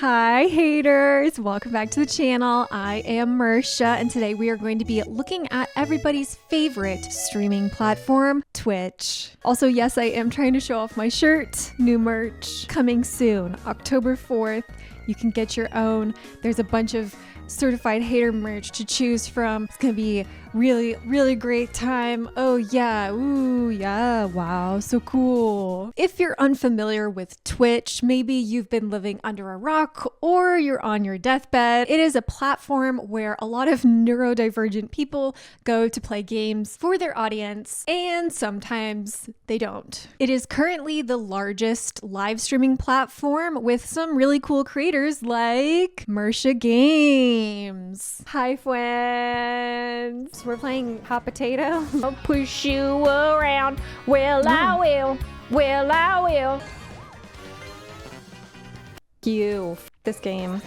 Hi haters, welcome back to the channel. I am Mursha and today we are going to be looking at everybody's favorite streaming platform, Twitch. Also, yes, I am trying to show off my shirt. New merch coming soon, October 4th. You can get your own. There's a bunch of certified hater merch to choose from. It's gonna be really great time. Oh yeah, ooh yeah, wow, so cool. If you're unfamiliar with Twitch, maybe you've been living under a rock or you're on your deathbed. It is a platform where a lot of neurodivergent people go to play games for their audience, and sometimes they don't. It is currently the largest live streaming platform with some really cool creators like Mursha Games. Hi friends. We're playing hot potato. I'll push you around. Well, I will. Well, I will. You. This game.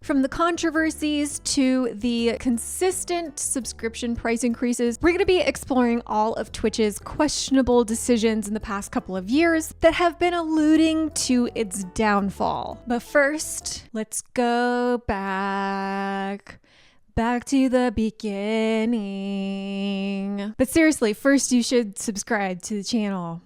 From the controversies to the consistent subscription price increases, we're going to be exploring all of Twitch's questionable decisions in the past couple of years that have been alluding to its downfall. But first, let's go back to the beginning. But seriously, first you should subscribe to the channel.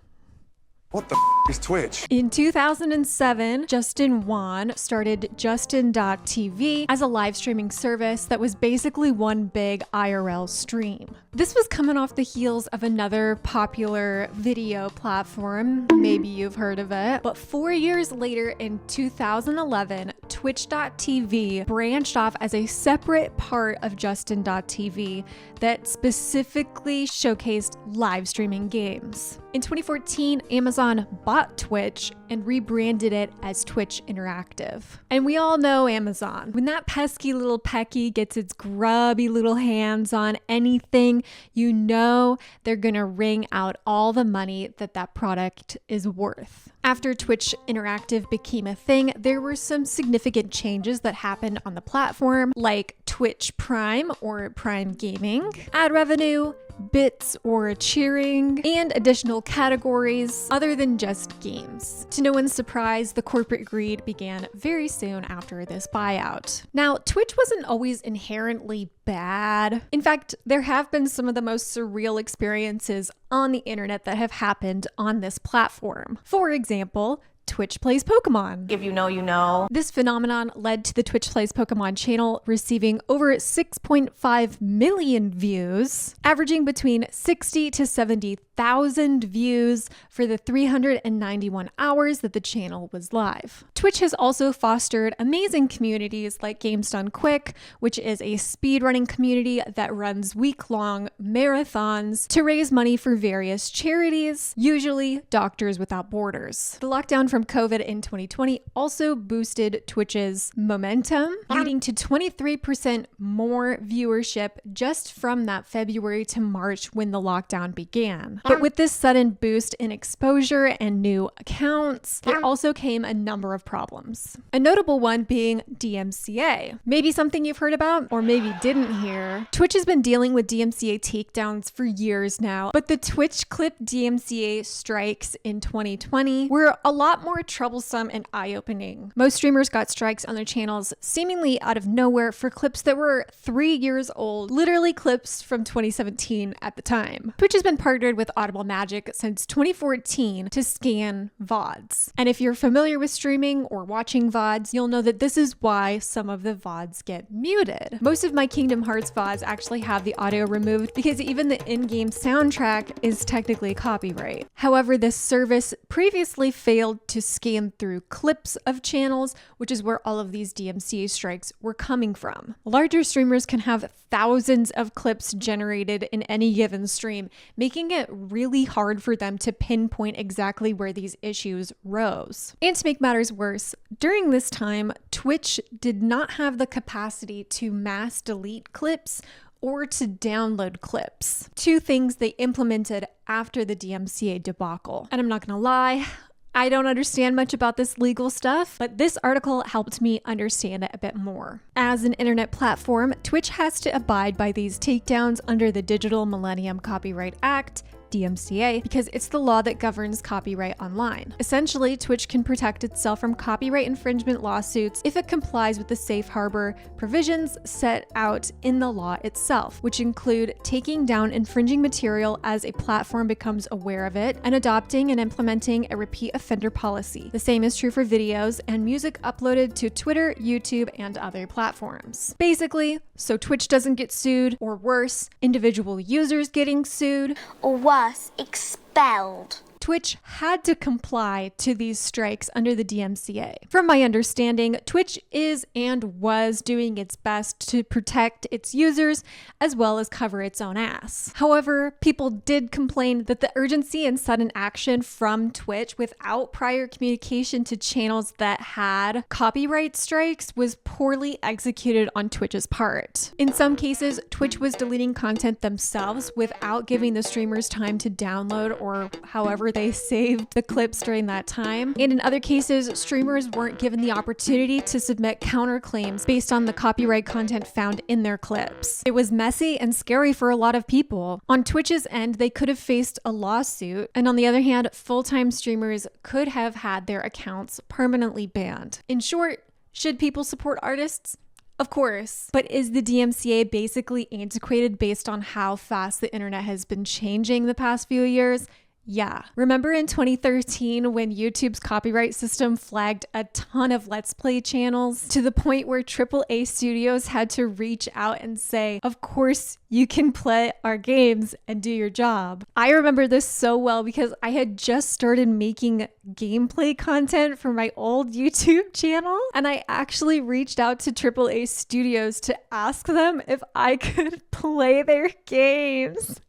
What the is Twitch? In 2007, Justin Wan started Justin.tv as a live streaming service that was basically one big IRL stream. This was coming off the heels of another popular video platform. Maybe you've heard of it. But 4 years later, in 2011, Twitch.tv branched off as a separate part of Justin.tv that specifically showcased live streaming games. In 2014, Amazon bought Twitch and rebranded it as Twitch Interactive. And we all know Amazon. When that pesky little Pecky gets its grubby little hands on anything, you know they're gonna wring out all the money that product is worth. After Twitch Interactive became a thing, there were some significant changes that happened on the platform, like Twitch Prime or Prime Gaming, ad revenue, bits or cheering, and additional categories other than just games. To no one's surprise, the corporate greed began very soon after this buyout. Now, Twitch wasn't always inherently bad. In fact, there have been some of the most surreal experiences on the internet that have happened on this platform. For example, Twitch Plays Pokemon. If you know, you know. This phenomenon led to the Twitch Plays Pokemon channel receiving over 6.5 million views, averaging between 60 to 70,000 views for the 391 hours that the channel was live. Twitch has also fostered amazing communities like Games Done Quick, which is a speedrunning community that runs week-long marathons to raise money for various charities, usually Doctors Without Borders. The lockdown from COVID in 2020 also boosted Twitch's momentum, leading to 23% more viewership just from that February to March when the lockdown began. But with this sudden boost in exposure and new accounts, there also came a number of problems. A notable one being DMCA. Maybe something you've heard about or maybe didn't hear. Twitch has been dealing with DMCA takedowns for years now, but the Twitch clip DMCA strikes in 2020 were a lot more troublesome and eye-opening. Most streamers got strikes on their channels seemingly out of nowhere for clips that were 3 years old, literally clips from 2017 at the time. Twitch has been partnered with Audible Magic since 2014 to scan VODs. And if you're familiar with streaming or watching VODs, you'll know that this is why some of the VODs get muted. Most of my Kingdom Hearts VODs actually have the audio removed because even the in-game soundtrack is technically copyright. However, this service previously failed to scan through clips of channels, which is where all of these DMCA strikes were coming from. Larger streamers can have thousands of clips generated in any given stream, making it really hard for them to pinpoint exactly where these issues rose. And to make matters worse, during this time, Twitch did not have the capacity to mass delete clips or to download clips, two things they implemented after the DMCA debacle. And I'm not gonna lie, I don't understand much about this legal stuff, but this article helped me understand it a bit more. As an internet platform, Twitch has to abide by these takedowns under the Digital Millennium Copyright Act, DMCA because it's the law that governs copyright online. Essentially, Twitch can protect itself from copyright infringement lawsuits if it complies with the safe harbor provisions set out in the law itself, which include taking down infringing material as a platform becomes aware of it and adopting and implementing a repeat offender policy. The same is true for videos and music uploaded to Twitter, YouTube, and other platforms. Basically, so Twitch doesn't get sued, or worse, individual users getting sued, or worse, expelled. Twitch had to comply to these strikes under the DMCA. From my understanding, Twitch is and was doing its best to protect its users as well as cover its own ass. However, people did complain that the urgency and sudden action from Twitch without prior communication to channels that had copyright strikes was poorly executed on Twitch's part. In some cases, Twitch was deleting content themselves without giving the streamers time to download or however they saved the clips during that time. And in other cases, streamers weren't given the opportunity to submit counterclaims based on the copyright content found in their clips. It was messy and scary for a lot of people. On Twitch's end, they could have faced a lawsuit, and on the other hand, full-time streamers could have had their accounts permanently banned. In short, should people support artists? Of course, but is the DMCA basically antiquated based on how fast the internet has been changing the past few years? Yeah. Remember in 2013 when YouTube's copyright system flagged a ton of Let's Play channels to the point where AAA studios had to reach out and say, of course you can play our games and do your job. I remember this so well because I had just started making gameplay content for my old YouTube channel, and I actually reached out to AAA studios to ask them if I could play their games.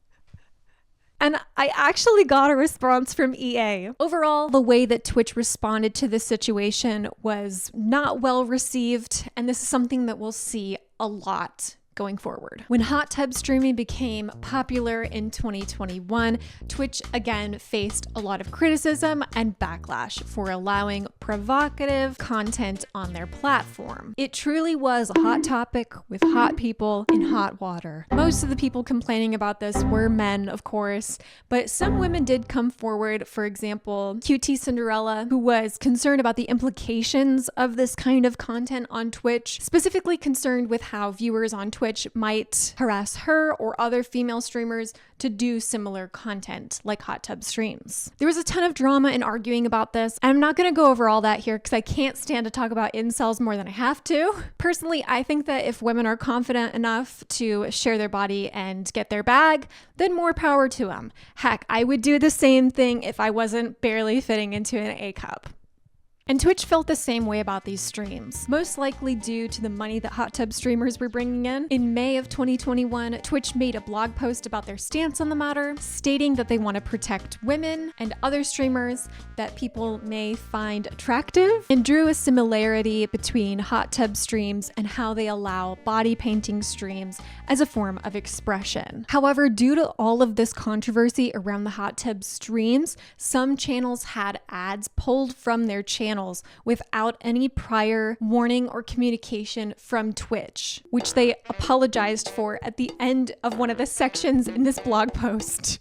And I actually got a response from EA. Overall, the way that Twitch responded to this situation was not well received, and this is something that we'll see a lot going forward. When hot tub streaming became popular in 2021, Twitch again faced a lot of criticism and backlash for allowing provocative content on their platform. It truly was a hot topic with hot people in hot water. Most of the people complaining about this were men, of course, but some women did come forward. For example, QT Cinderella, who was concerned about the implications of this kind of content on Twitch, specifically concerned with how viewers on Twitch might harass her or other female streamers to do similar content like hot tub streams. There was a ton of drama and arguing about this, and I'm not going to go over all that here because I can't stand to talk about incels more than I have to. Personally, I think that if women are confident enough to share their body and get their bag, then more power to them. Heck, I would do the same thing if I wasn't barely fitting into an A cup. And Twitch felt the same way about these streams, most likely due to the money that hot tub streamers were bringing in. In May of 2021, Twitch made a blog post about their stance on the matter, stating that they want to protect women and other streamers that people may find attractive, and drew a similarity between hot tub streams and how they allow body painting streams as a form of expression. However, due to all of this controversy around the hot tub streams, some channels had ads pulled from their channels without any prior warning or communication from Twitch, which they apologized for at the end of one of the sections in this blog post.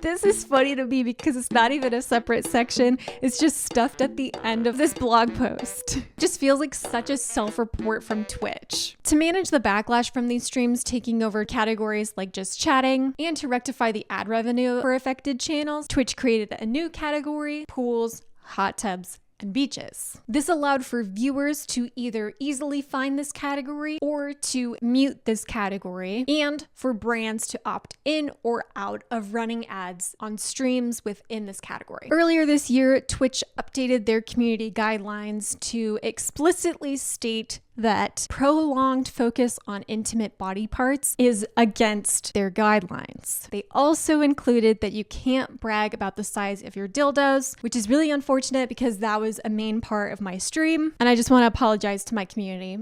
This is funny to me because it's not even a separate section. It's just stuffed at the end of this blog post. It just feels like such a self-report from Twitch. To manage the backlash from these streams taking over categories like just chatting, and to rectify the ad revenue for affected channels, Twitch created a new category: pools, hot tubs, and beaches. This allowed for viewers to either easily find this category or to mute this category, and for brands to opt in or out of running ads on streams within this category. Earlier this year, Twitch updated their community guidelines to explicitly state that prolonged focus on intimate body parts is against their guidelines. They also included that you can't brag about the size of your dildos, which is really unfortunate because that was a main part of my stream, and I just want to apologize to my community.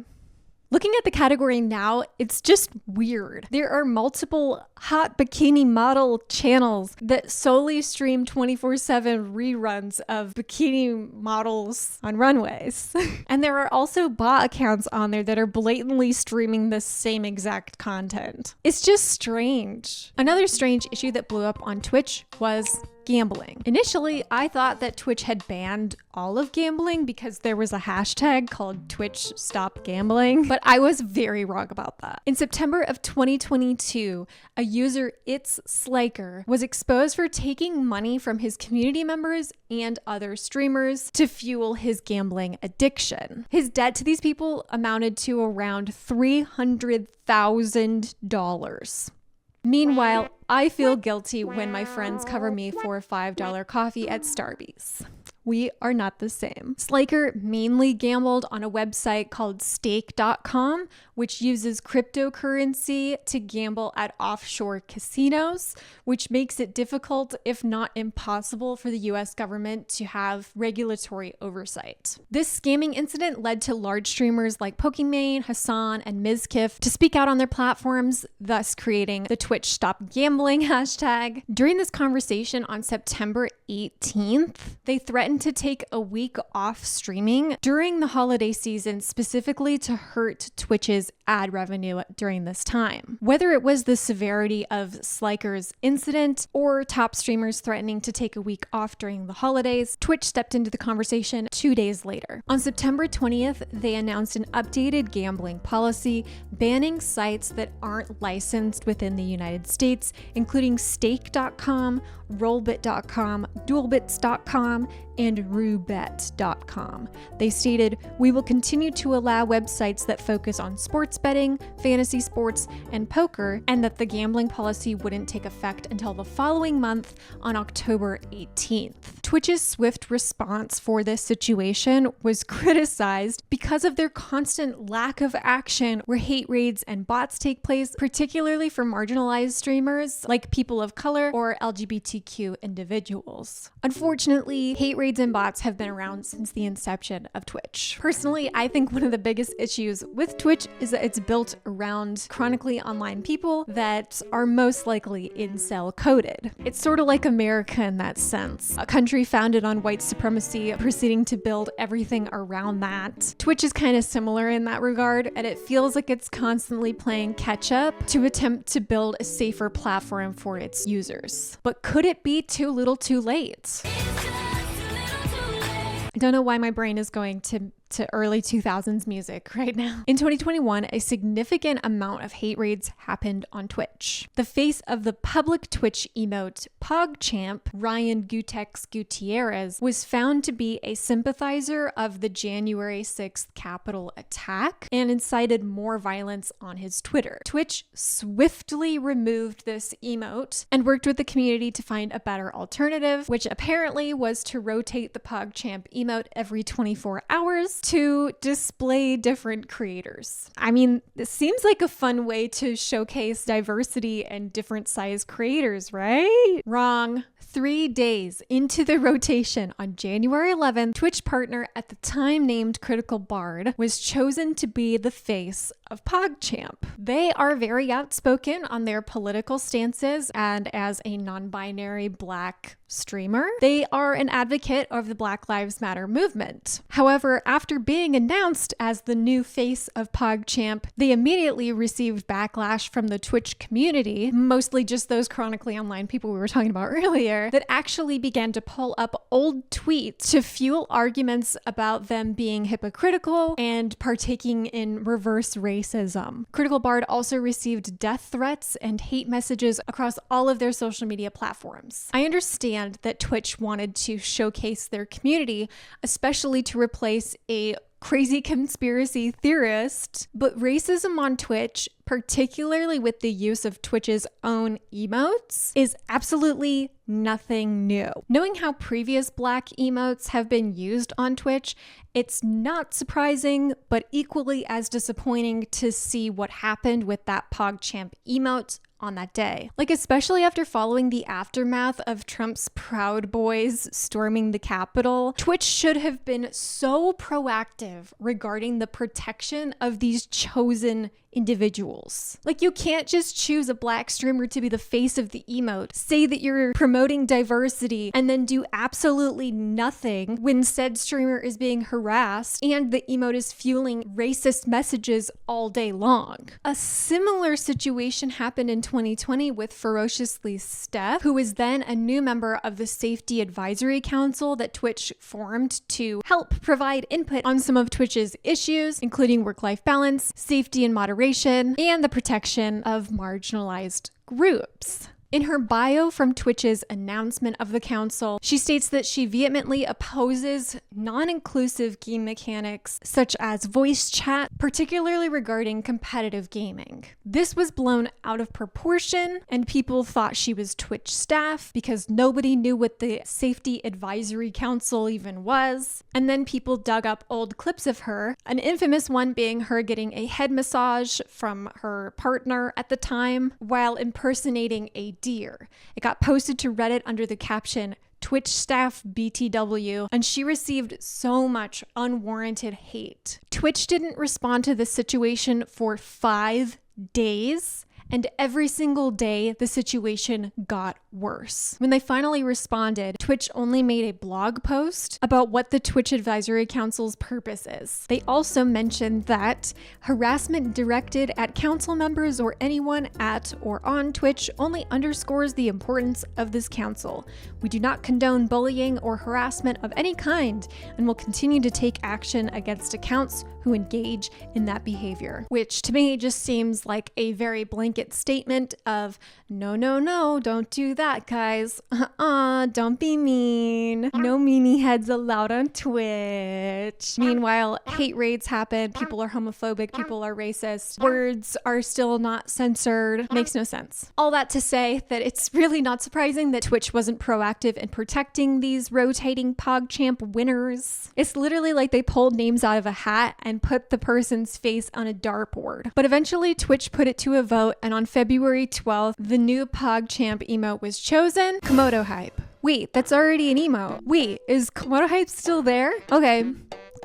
Looking at the category now, it's just weird. There are multiple hot bikini model channels that solely stream 24/7 reruns of bikini models on runways. And there are also bot accounts on there that are blatantly streaming the same exact content. It's just strange. Another strange issue that blew up on Twitch was gambling. Initially, I thought that Twitch had banned all of gambling because there was a hashtag called Twitch Stop Gambling, but I was very wrong about that. In September of 2022, a user, It's Slaker, was exposed for taking money from his community members and other streamers to fuel his gambling addiction. His debt to these people amounted to around $300,000. Meanwhile, I feel guilty when my friends cover me for a $5 coffee at Starbucks. We are not the same. Slaker mainly gambled on a website called stake.com, which uses cryptocurrency to gamble at offshore casinos, which makes it difficult, if not impossible, for the US government to have regulatory oversight. This scamming incident led to large streamers like Pokimane, Hassan, and Mizkif to speak out on their platforms, thus creating the Twitch Stop Gambling hashtag. During this conversation on September 18th, they threatened to take a week off streaming during the holiday season, specifically to hurt Twitch's ad revenue during this time. Whether it was the severity of Slaker's incident or top streamers threatening to take a week off during the holidays, Twitch stepped into the conversation 2 days later. On September 20th, they announced an updated gambling policy banning sites that aren't licensed within the United States, including stake.com, rollbit.com, duelbits.com, and roobet.com. They stated, "We will continue to allow websites that focus on sports betting, fantasy sports, and poker, and that the gambling policy wouldn't take effect until the following month on October 18th. Twitch's swift response for this situation was criticized because of their constant lack of action where hate raids and bots take place, particularly for marginalized streamers like people of color or LGBTQ individuals. Unfortunately, hate raids and bots have been around since the inception of Twitch. Personally, I think one of the biggest issues with Twitch is that it's built around chronically online people that are most likely incel coded. It's sort of like America in that sense, a country founded on white supremacy, proceeding to build everything around that. Twitch is kind of similar in that regard, and it feels like it's constantly playing catch up to attempt to build a safer platform for its users. But could it be too little too late? I don't know why my brain is going to early 2000s music right now. In 2021, a significant amount of hate raids happened on Twitch. The face of the public Twitch emote PogChamp, Ryan Gutex Gutierrez, was found to be a sympathizer of the January 6th Capitol attack and incited more violence on his Twitter. Twitch swiftly removed this emote and worked with the community to find a better alternative, which apparently was to rotate the PogChamp emote every 24 hours to display different creators. I mean, this seems like a fun way to showcase diversity and different size creators, right? Wrong. 3 days into the rotation on January 11th, Twitch partner at the time named Critical Bard was chosen to be the face of PogChamp. They are very outspoken on their political stances, and as a non-binary Black streamer, they are an advocate of the Black Lives Matter movement. However, after being announced as the new face of PogChamp, they immediately received backlash from the Twitch community, mostly just those chronically online people we were talking about earlier, that actually began to pull up old tweets to fuel arguments about them being hypocritical and partaking in reverse racism. Critical Bard also received death threats and hate messages across all of their social media platforms. I understand that Twitch wanted to showcase their community, especially to replace a crazy conspiracy theorist, but racism on Twitch, particularly with the use of Twitch's own emotes, is absolutely nothing new. Knowing how previous Black emotes have been used on Twitch, it's not surprising, but equally as disappointing to see what happened with that PogChamp emote on that day. Like, especially after following the aftermath of Trump's Proud Boys storming the Capitol, Twitch should have been so proactive regarding the protection of these chosen individuals. Like, you can't just choose a black streamer to be the face of the emote, say that you're promoting diversity, and then do absolutely nothing when said streamer is being harassed and the emote is fueling racist messages all day long. A similar situation happened in 2020 with Ferociously Steph, who was then a new member of the Safety Advisory Council that Twitch formed to help provide input on some of Twitch's issues, including work-life balance, safety and moderation, and the protection of marginalized groups. In her bio from Twitch's announcement of the council, she states that she vehemently opposes non-inclusive game mechanics such as voice chat, particularly regarding competitive gaming. This was blown out of proportion, and people thought she was Twitch staff because nobody knew what the Safety Advisory Council even was. And then people dug up old clips of her, an infamous one being her getting a head massage from her partner at the time while impersonating a deer. It got posted to Reddit under the caption Twitch staff BTW, and she received so much unwarranted hate. Twitch didn't respond to the situation for 5 days, and every single day the situation got worse. When they finally responded, Twitch only made a blog post about what the Twitch Advisory Council's purpose is. They also mentioned that harassment directed at council members or anyone at or on Twitch only underscores the importance of this council. We do not condone bullying or harassment of any kind and will continue to take action against accounts who engage in that behavior. Which to me just seems like a very blanket statement of no, don't do that, guys. Don't be mean. No meanie heads allowed on Twitch. Meanwhile, hate raids happen. People are homophobic. People are racist. Words are still not censored. Makes no sense. All that to say that it's really not surprising that Twitch wasn't proactive in protecting these rotating PogChamp winners. It's literally like they pulled names out of a hat and put the person's face on a dartboard. But eventually Twitch put it to a vote, and on February 12th, the new PogChamp emote was chosen, Komodo Hype. Wait, that's already an emote. Wait, is Komodo Hype still there? Okay,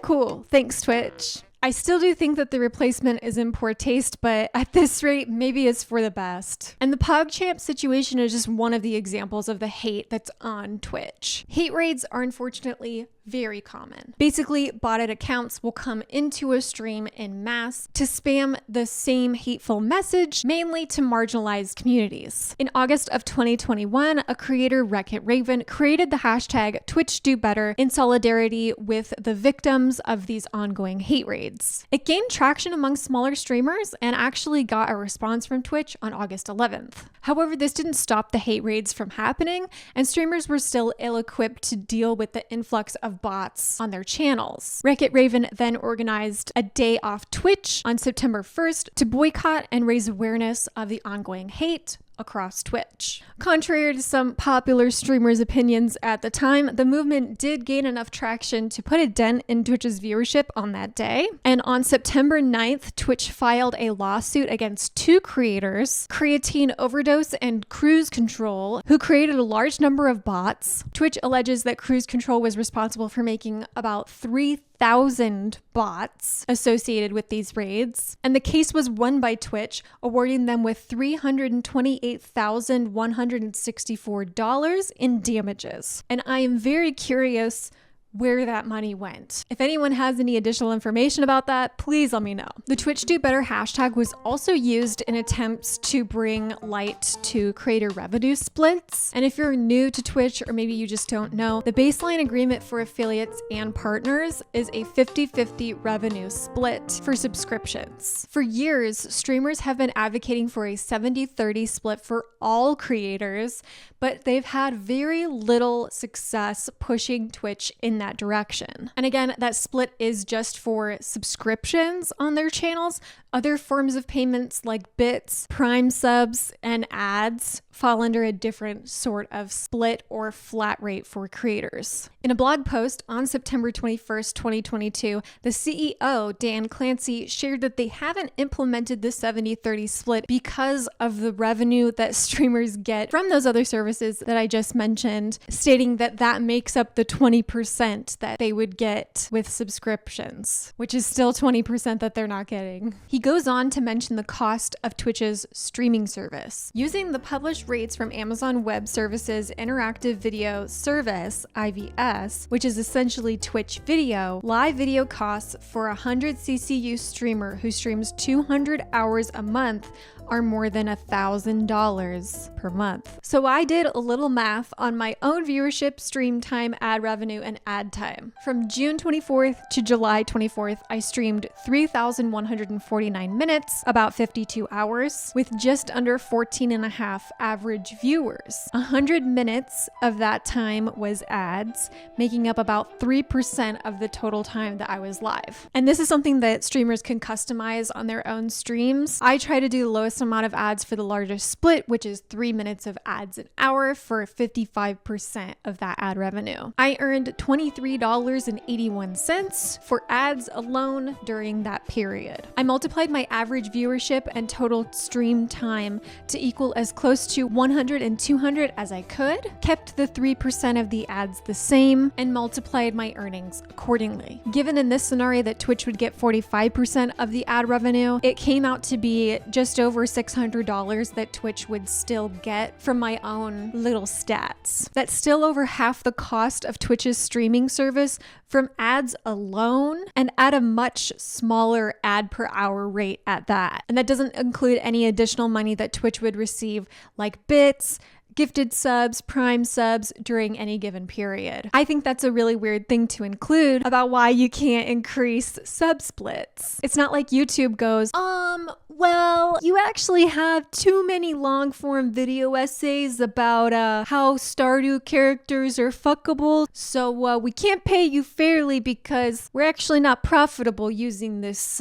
cool. Thanks, Twitch. I still do think that the replacement is in poor taste, but at this rate, maybe it's for the best. And the PogChamp situation is just one of the examples of the hate that's on Twitch. Hate raids are unfortunately very common. Basically, botted accounts will come into a stream en masse to spam the same hateful message, mainly to marginalized communities. In August of 2021, a creator, Wreck-It Raven, created the hashtag #TwitchDoBetter in solidarity with the victims of these ongoing hate raids. It gained traction among smaller streamers and actually got a response from Twitch on August 11th. However, this didn't stop the hate raids from happening, and streamers were still ill-equipped to deal with the influx of bots on their channels. Wreck-It Raven then organized a day off Twitch on September 1st to boycott and raise awareness of the ongoing hate across Twitch. Contrary to some popular streamers' opinions at the time, the movement did gain enough traction to put a dent in Twitch's viewership on that day. And on September 9th, Twitch filed a lawsuit against 2 creators, Creatine Overdose and Cruise Control, who created a large number of bots. Twitch alleges that Cruise Control was responsible for making about 3,000 bots associated with these raids, and the case was won by Twitch, awarding them with $328,164 in damages. And I am very curious where that money went. If anyone has any additional information about that, please let me know. The #TwitchDoBetter hashtag was also used in attempts to bring light to creator revenue splits. And if you're new to Twitch, or maybe you just don't know, the baseline agreement for affiliates and partners is a 50-50 revenue split for subscriptions. For years, streamers have been advocating for a 70-30 split for all creators, but they've had very little success pushing Twitch in that that direction. And again, that split is just for subscriptions on their channels. Other forms of payments like bits, Prime subs, and ads fall under a different sort of split or flat rate for creators. In a blog post on September 21st, 2022, the CEO, Dan Clancy, shared that they haven't implemented the 70-30 split because of the revenue that streamers get from those other services that I just mentioned, stating that that makes up the 20% that they would get with subscriptions, which is still 20% that they're not getting. He goes on to mention the cost of Twitch's streaming service. Using the published rates from Amazon Web Services Interactive Video Service, IVS, which is essentially Twitch video, live video costs for a 100 CCU streamer who streams 200 hours a month are more than $1,000 per month. So I did a little math on my own viewership, stream time, ad revenue, and ad time. From June 24th to July 24th, I streamed 3,149 minutes, about 52 hours, with just under 14 and a half average viewers. 100 minutes of that time was ads, making up about 3% of the total time that I was live. And this is something that streamers can customize on their own streams. I try to do the lowest amount of ads for the largest split, which is 3 minutes of ads an hour for 55% of that ad revenue. I earned $23.81 for ads alone during that period. I multiplied my average viewership and total stream time to equal as close to 100 and 200 as I could, kept the 3% of the ads the same, and multiplied my earnings accordingly. Given in this scenario that Twitch would get 45% of the ad revenue, it came out to be just over $600 that Twitch would still get from my own little stats. That's still over half the cost of Twitch's streaming service from ads alone, and at a much smaller ad per hour rate at that. And that doesn't include any additional money that Twitch would receive, like bits, gifted subs, Prime subs during any given period. I think that's a really weird thing to include about why you can't increase sub splits. It's not like YouTube goes, well, you actually have too many long form video essays about how Stardew characters are fuckable, so we can't pay you fairly because we're actually not profitable using this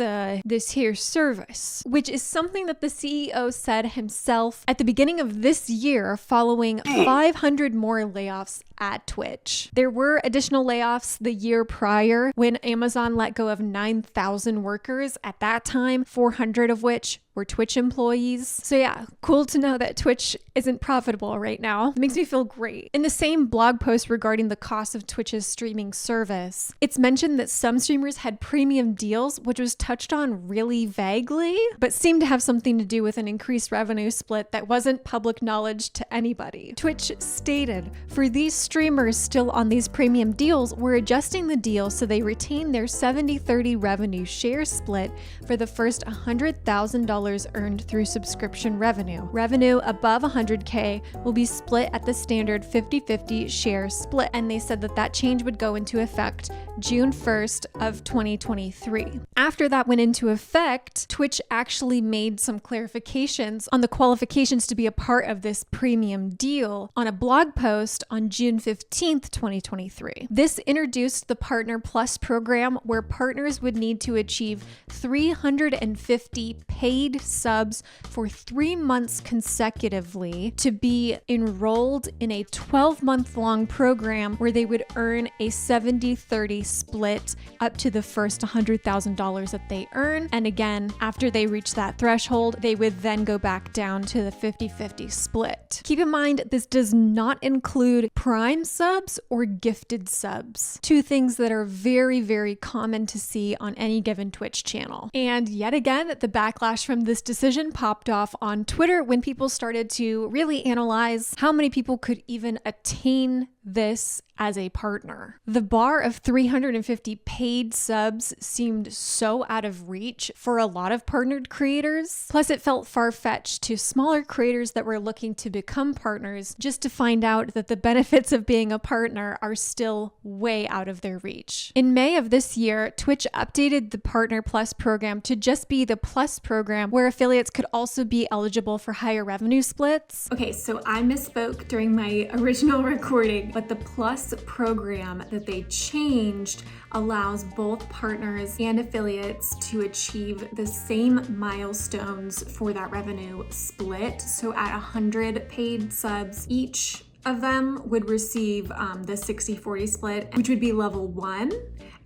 here service, which is something that the CEO said himself at the beginning of this year following 500 more layoffs at Twitch. There were additional layoffs the year prior when Amazon let go of 9,000 workers. At that time, 400 of which were Twitch employees. So yeah, cool to know that Twitch isn't profitable right now. It makes me feel great. In the same blog post regarding the cost of Twitch's streaming service, it's mentioned that some streamers had premium deals, which was touched on really vaguely, but seemed to have something to do with an increased revenue split that wasn't public knowledge to anybody. Twitch stated, for these streamers still on these premium deals, we're adjusting the deal so they retain their 70-30 revenue share split for the first $100,000 earned through subscription revenue. Revenue above 100K will be split at the standard 50-50 share split. And they said that that change would go into effect June 1st of 2023. After that went into effect, Twitch actually made some clarifications on the qualifications to be a part of this premium deal on a blog post on June 15th, 2023. This introduced the Partner Plus program, where partners would need to achieve 350 paid subs for 3 months consecutively to be enrolled in a 12-month-long program where they would earn a 70-30 split up to the first $100,000 that they earn. And again, after they reach that threshold, they would then go back down to the 50-50 split. Keep in mind, this does not include Prime subs or gifted subs, two things that are very, very common to see on any given Twitch channel. And yet again, the backlash from this decision popped off on Twitter when people started to really analyze how many people could even attain this as a partner. The bar of 350 paid subs seemed so out of reach for a lot of partnered creators. Plus, it felt far-fetched to smaller creators that were looking to become partners just to find out that the benefits of being a partner are still way out of their reach. In May of this year, Twitch updated the Partner Plus program to just be the Plus program, where affiliates could also be eligible for higher revenue splits. Okay, so I misspoke during my original recording, but the Plus Plus program that they changed allows both partners and affiliates to achieve the same milestones for that revenue split. So at 100 paid subs, each of them would receive the 60-40 split, which would be level 1.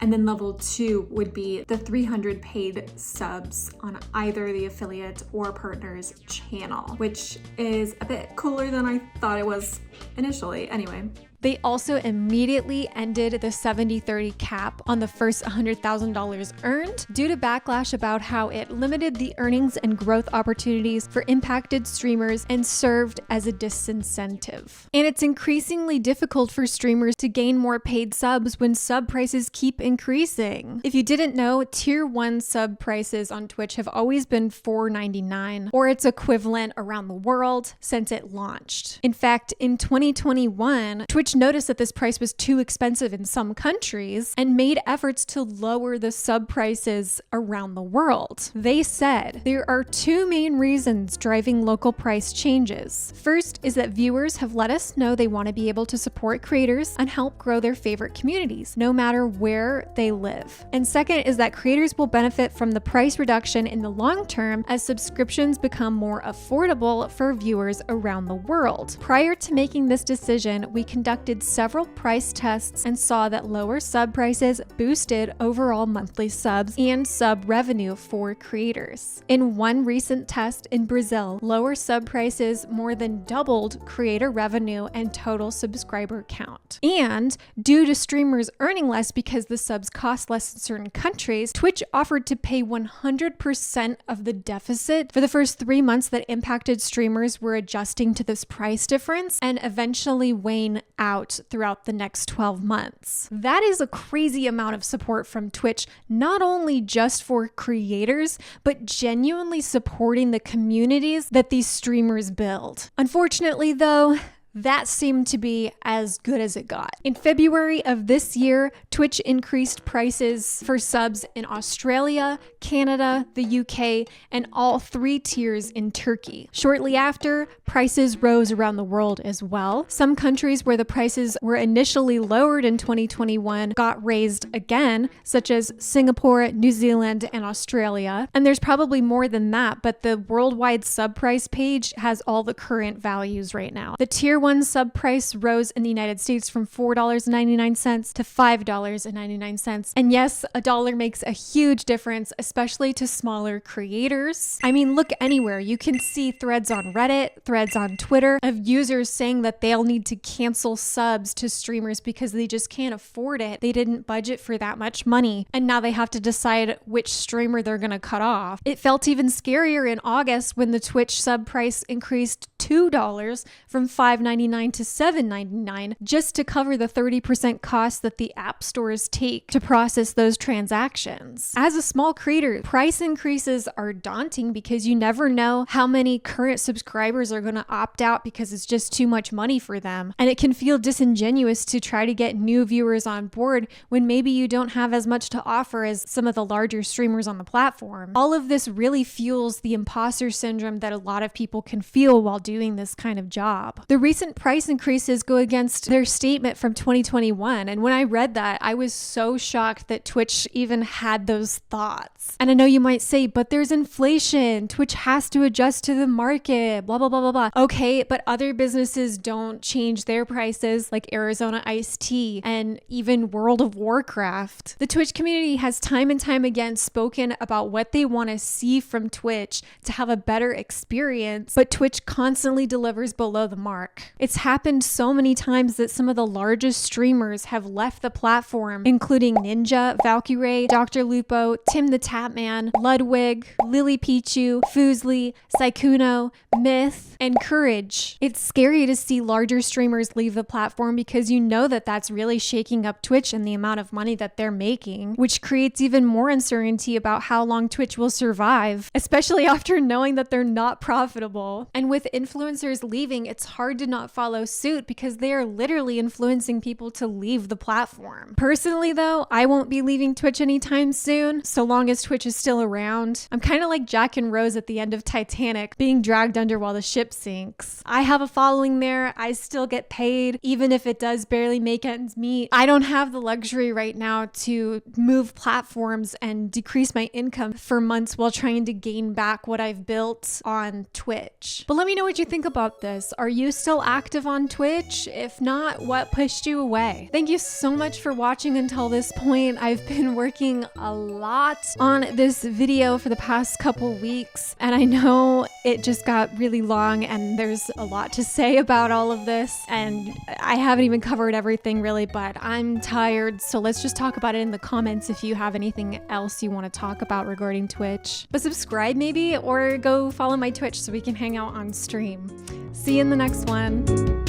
And then level 2 would be the 300 paid subs on either the affiliate or partner's channel, which is a bit cooler than I thought it was initially. Anyway. They also immediately ended the 70-30 cap on the first $100,000 earned due to backlash about how it limited the earnings and growth opportunities for impacted streamers and served as a disincentive. And it's increasingly difficult for streamers to gain more paid subs when sub prices keep increasing. If you didn't know, tier 1 sub prices on Twitch have always been $4.99 or its equivalent around the world since it launched. In fact, in 2021, Twitch noticed that this price was too expensive in some countries and made efforts to lower the sub prices around the world. They said there are 2 main reasons driving local price changes. First is that viewers have let us know they want to be able to support creators and help grow their favorite communities, no matter where they live. And second is that creators will benefit from the price reduction in the long term as subscriptions become more affordable for viewers around the world. Prior to making this decision, we conducted several price tests and saw that lower sub prices boosted overall monthly subs and sub revenue for creators. In one recent test in Brazil, lower sub prices more than doubled creator revenue and total subscriber count. And due to streamers earning less because the subs cost less in certain countries, Twitch offered to pay 100% of the deficit for the first 3 months that impacted streamers were adjusting to this price difference and eventually wane out throughout the next 12 months. That is a crazy amount of support from Twitch, not only just for creators, but genuinely supporting the communities that these streamers build. Unfortunately, though, that seemed to be as good as it got. In February of this year, Twitch increased prices for subs in Australia, Canada, the UK, and all 3 tiers in Turkey. Shortly after, prices rose around the world as well. Some countries where the prices were initially lowered in 2021 got raised again, such as Singapore, New Zealand, and Australia. And there's probably more than that, but the worldwide sub price page has all the current values right now. The tier 1 sub price rose in the United States from $4.99 to $5.99. And yes, a dollar makes a huge difference, especially to smaller creators. I mean, look anywhere. You can see threads on Reddit, threads on Twitter of users saying that they'll need to cancel subs to streamers because they just can't afford it. They didn't budget for that much money, and now they have to decide which streamer they're going to cut off. It felt even scarier in August when the Twitch sub price increased $2 from $5.99 to $7.99 just to cover the 30% cost that the app stores take to process those transactions. As a small creator, price increases are daunting because you never know how many current subscribers are going to opt out because it's just too much money for them. And it can feel disingenuous to try to get new viewers on board when maybe you don't have as much to offer as some of the larger streamers on the platform. All of this really fuels the imposter syndrome that a lot of people can feel while doing this kind of job. The recent price increases go against their statement from 2021. And when I read that, I was so shocked that Twitch even had those thoughts. And I know you might say, but there's inflation. Twitch has to adjust to the market, blah, blah, blah, blah, blah. Okay, but other businesses don't change their prices like Arizona Iced Tea and even World of Warcraft. The Twitch community has time and time again spoken about what they want to see from Twitch to have a better experience, but Twitch constantly delivers below the mark. It's happened so many times that some of the largest streamers have left the platform, including Ninja, Valkyrae, Dr. Lupo, Tim the Tapman, Ludwig, Lily Pichu, Fuslie, Saikuno, Myth, and Courage. It's scary to see larger streamers leave the platform because you know that that's really shaking up Twitch and the amount of money that they're making, which creates even more uncertainty about how long Twitch will survive, especially after knowing that they're not profitable. And with influencers leaving, it's hard to not not follow suit because they are literally influencing people to leave the platform. Personally though, I won't be leaving Twitch anytime soon, so long as Twitch is still around. I'm kind of like Jack and Rose at the end of Titanic, being dragged under while the ship sinks. I have a following there. I still get paid, even if it does barely make ends meet. I don't have the luxury right now to move platforms and decrease my income for months while trying to gain back what I've built on Twitch. But let me know what you think about this. Are you still active on Twitch? If not, what pushed you away? Thank you so much for watching until this point. I've been working a lot on this video for the past couple weeks, and I know it just got really long and there's a lot to say about all of this, and I haven't even covered everything really, but I'm tired, so let's just talk about it in the comments if you have anything else you want to talk about regarding Twitch. But subscribe maybe, or go follow my Twitch so we can hang out on stream. See you in the next one.